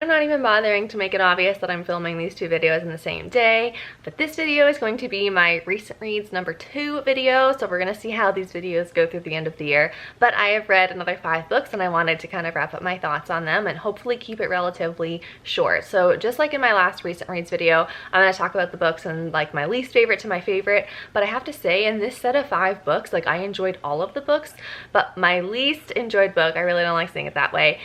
not even bothering to make it obvious that I'm filming these two videos in the same day, but this video is going to be my recent reads number 2 video, so we're gonna see how these videos go through the end of the year. But I have read another 5 books and I wanted to kind of wrap up my thoughts on them and hopefully keep it relatively short. So just like in my last recent reads video, I'm gonna talk about the books and like my least favorite to my favorite, but I have to say in this set of 5 books, like I enjoyed all of the books, but my least enjoyed book, I really don't like saying it that way,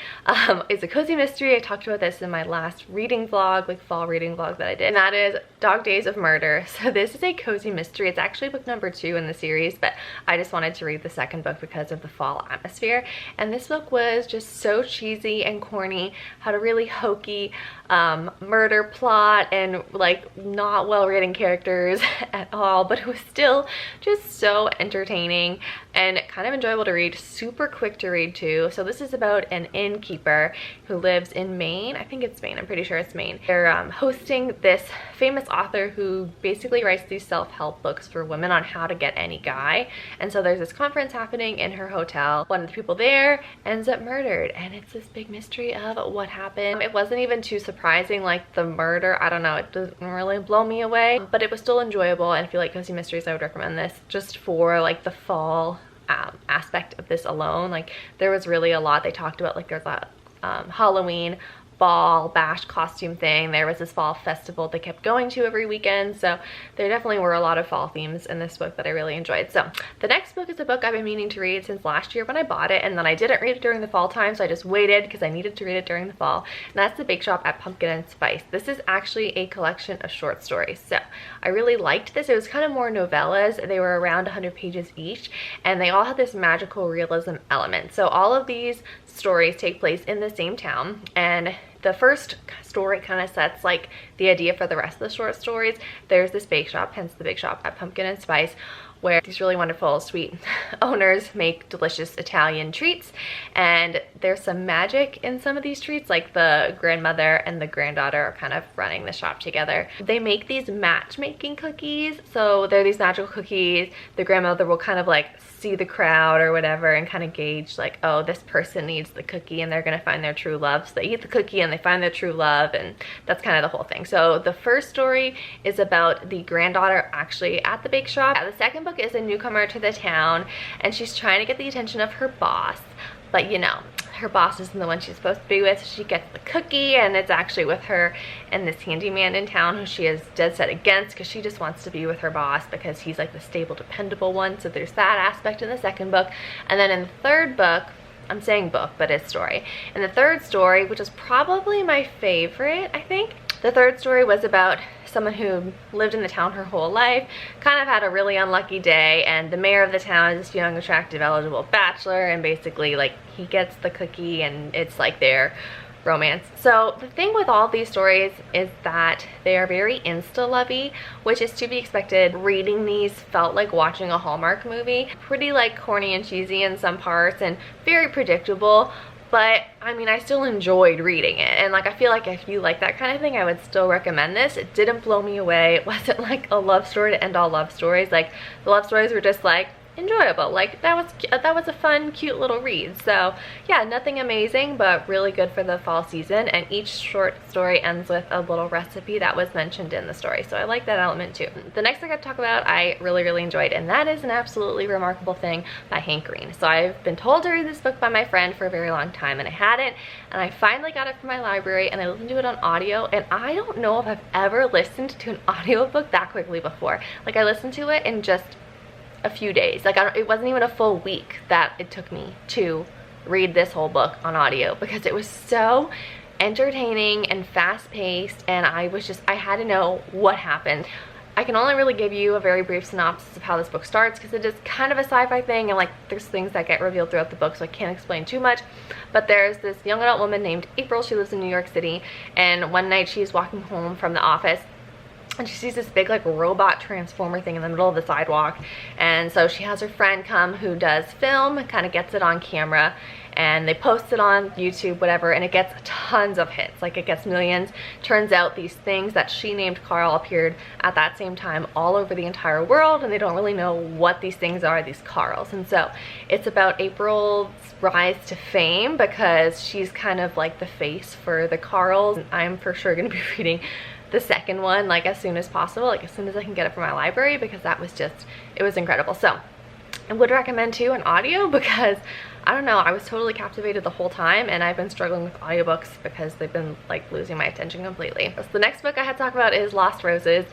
is a cozy mystery. I talked about this in my last reading vlog, like fall reading vlog that I did, and that is Dog Days of Murder. So this is a cozy mystery. It's actually book number 2 in the series, but I just wanted to read the second book because of the fall atmosphere. And this book was just so cheesy and corny, had a really hokey murder plot and like not well written characters at all, but it was still just so entertaining and kind of enjoyable to read, super quick to read too. So this is about an innkeeper who lives in Maine. I think it's Maine, I'm pretty sure it's Maine. They're hosting this famous author who basically writes these self-help books for women on how to get any guy. And so there's this conference happening in her hotel. One of the people there ends up murdered, and it's this big mystery of what happened. It wasn't even too surprising, like the murder, I don't know, it doesn't really blow me away, but it was still enjoyable. And if you like cozy mysteries, I would recommend this just for like the fall aspect of this alone. Like there was really a lot they talked about, like there's a Halloween fall bash costume thing. There was this fall festival they kept going to every weekend, so there definitely were a lot of fall themes in this book that I really enjoyed. So the next book is a book I've been meaning to read since last year when I bought it, and then I didn't read it during the fall time, so I just waited because I needed to read it during the fall, and that's The Bake Shop at Pumpkin and Spice. This is actually a collection of short stories, so I really liked this. It was kind of more novellas. They were around 100 pages each, and they all had this magical realism element. So all of these stories take place in the same town, and the first story kind of sets like the idea for the rest of the short stories. There's this bake shop, hence The Bake Shop at Pumpkin and Spice, where these really wonderful, sweet owners make delicious Italian treats, and there's some magic in some of these treats, like the grandmother and the granddaughter are kind of running the shop together. They make these matchmaking cookies, so they're these magical cookies. The grandmother will kind of like see the crowd or whatever and kind of gauge like, oh, this person needs the cookie and they're gonna find their true love. So they eat the cookie and they find their true love, and that's kind of the whole thing. So the first story is about the granddaughter actually at the bake shop. The second book is a newcomer to the town, and she's trying to get the attention of her boss, but you know, her boss isn't the one she's supposed to be with. So she gets the cookie, and it's actually with her and this handyman in town who she is dead set against because she just wants to be with her boss because he's like the stable, dependable one. So there's that aspect in the second book. And then in the third book, I'm saying book, but it's story. And the third story, which is probably my favorite, I think, the third story was about someone who lived in the town her whole life, kind of had a really unlucky day, and the mayor of the town is this young, attractive, eligible bachelor, and basically like he gets the cookie and it's like their romance. So the thing with all these stories is that they are very insta-lovey, which is to be expected. Reading these felt like watching a Hallmark movie. Pretty like corny and cheesy in some parts and very predictable, but I mean, I still enjoyed reading it, and like I feel like if you like that kind of thing, I would still recommend this. It didn't blow me away. It wasn't like a love story to end all love stories. Like the love stories were just like enjoyable, like that was a fun, cute little read. So yeah, nothing amazing, but really good for the fall season. And each short story ends with a little recipe that was mentioned in the story, so I like that element too. The next thing I talk about I really enjoyed, and that is An Absolutely Remarkable Thing by Hank Green. So I've been told to read this book by my friend for a very long time, and I hadn't, and I finally got it from my library, and I listened to it on audio, and I don't know if I've ever listened to an audiobook that quickly before. Like I listened to it in just a few days. Like it wasn't even a full week that it took me to read this whole book on audio, because it was so entertaining and fast-paced, and I had to know what happened. I can only really give you a very brief synopsis of how this book starts, because it is kind of a sci-fi thing, and like there's things that get revealed throughout the book, so I can't explain too much. But there's this young adult woman named April. She lives in New York City, and one night she's walking home from the office, and she sees this big like robot transformer thing in the middle of the sidewalk. And so she has her friend come who does film and kind of gets it on camera, and they post it on YouTube, whatever, and it gets tons of hits. Like, it gets millions. Turns out these things that she named Carl appeared at that same time all over the entire world, and they don't really know what these things are, these Carls. And so it's about April's rise to fame because she's kind of like the face for the Carls. I'm for sure going to be reading the second one like as soon as possible, like as soon as I can get it from my library, because that was just, it was incredible. So I would recommend too an audio, because I don't know, I was totally captivated the whole time, and I've been struggling with audiobooks because they've been like losing my attention completely. So the next book I had to talk about is Lost Roses.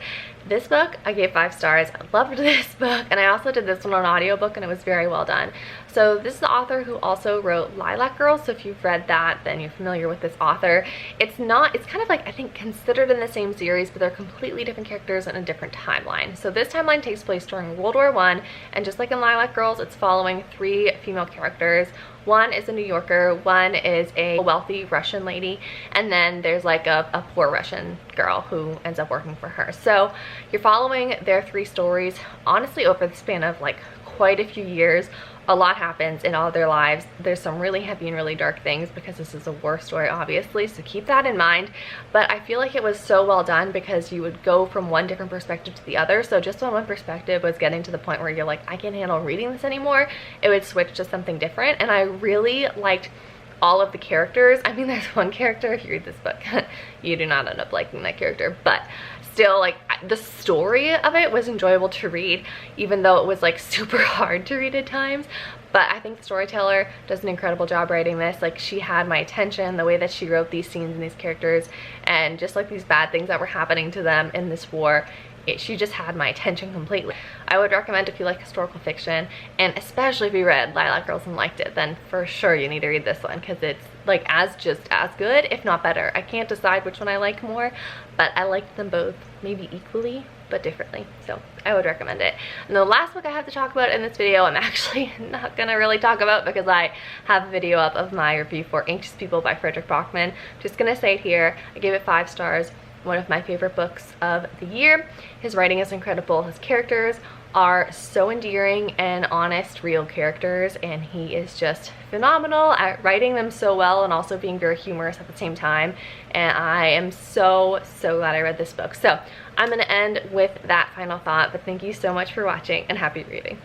This book I gave 5 stars. I loved this book, and I also did this one on audiobook, and it was very well done. So this is the author who also wrote Lilac Girl, so if you've read that, then you're familiar with this author. It's kind of like, I think, considered in the same series, but they're completely different characters in a different timeline. So this timeline takes place during World War I, and just like in Lilac Girls, it's following 3 female characters. One is a New Yorker, one is a wealthy Russian lady, and then there's like a poor Russian girl who ends up working for her. So you're following their 3 stories, honestly, over the span of like quite a few years. A lot happens in all their lives. There's some really heavy and really dark things because this is a war story, obviously, so keep that in mind. But I feel like it was so well done because you would go from one different perspective to the other. So just when one perspective was getting to the point where you're like, I can't handle reading this anymore, it would switch to something different. And I really liked all of the characters. I mean, there's one character, if you read this book, you do not end up liking that character, but still, like, the story of it was enjoyable to read, even though it was like super hard to read at times. But I think the storyteller does an incredible job writing this. Like, she had my attention, the way that she wrote these scenes and these characters, and just like these bad things that were happening to them in this war, she just had my attention completely. I would recommend, if you like historical fiction, and especially if you read Lilac Girls and liked it, then for sure you need to read this one, because it's like just as good, if not better. I can't decide which one I like more, but I liked them both maybe equally but differently, so I would recommend it. And the last book I have to talk about in this video, I'm actually not gonna really talk about because I have a video up of my review for Anxious People by Fredrik Backman. Just gonna say it here, I gave it 5 stars. One of my favorite books of the year. His writing is incredible. His characters are so endearing and honest, real characters, and he is just phenomenal at writing them so well and also being very humorous at the same time. And I am so glad I read this book. So I'm gonna end with that final thought, but thank you so much for watching and happy reading.